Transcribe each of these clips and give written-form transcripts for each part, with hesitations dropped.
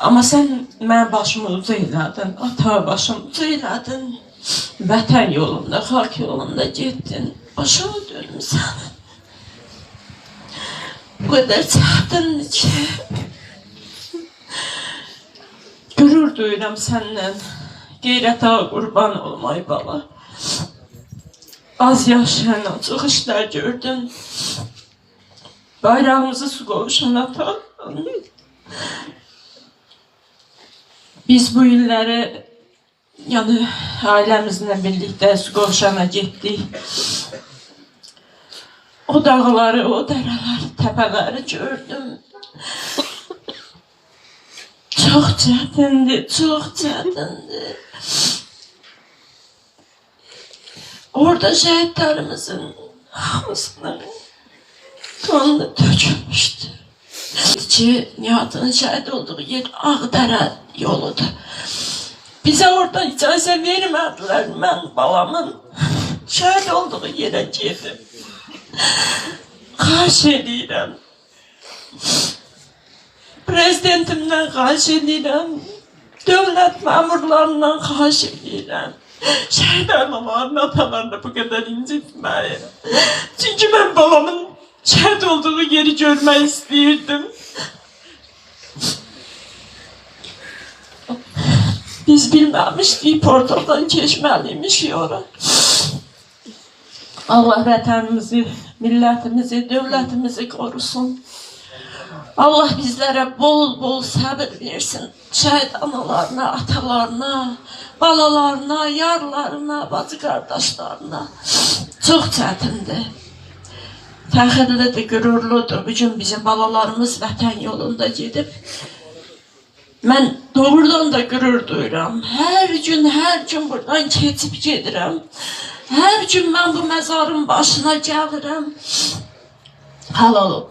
Amma sən mənim başımı uca elədin, ata başımı uca elədin. Vətən yolunda, xalq yolunda getdin. Başa dönmüsən. Bu qədər çətindir ki, gurur duyuram səndən. Qeyrətə qurban olmay bala. Az yaşayan çox işlər gördün. Bayrağımızı su qovuşan ata. Biz bu illəri yani ailemizle birlikte su qovuşana getdik. O dağları, o dərələri, təpələri gördüm. Çox çətindir, çox çətindir. Orada şəhidlərimizin hamısının kanını tökülmüşdü. Ki Nihat'ın şəhid olduğu yer Ağdərə yoludur. Bize orada icazə vermədilər, mən balamın şəhid olduğu yerə gedim. Xahiş edirəm. Prezidentimdən xahiş edirəm. Dövlət məmurlarından xahiş edirəm. Şəhid analarını, atalarını bu qədər incitməyin. Çünki mən balamın şəhid olduğu yeri görmək istəyirdim. Biz bilməmişdik, portaldan keçməliymişik ora. Allah vətənimizi, millətimizi, dövlətimizi qorusun. Allah bizlərə bol bol səbir versin. Şəhid analarına, atalarına, balalarına, yarlarına, bacı qardaşlarına. Çox çətindir. Fəxirlidir, qürurludur. Bugün bizim balalarımız vətən yolunda gedib. Mən doğrudan da qürur duyuram. Hər gün buradan keçib gedirəm. Hər gün mən bu məzarın başına gəlirəm. Halal olsun.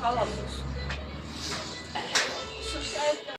Halal olsun.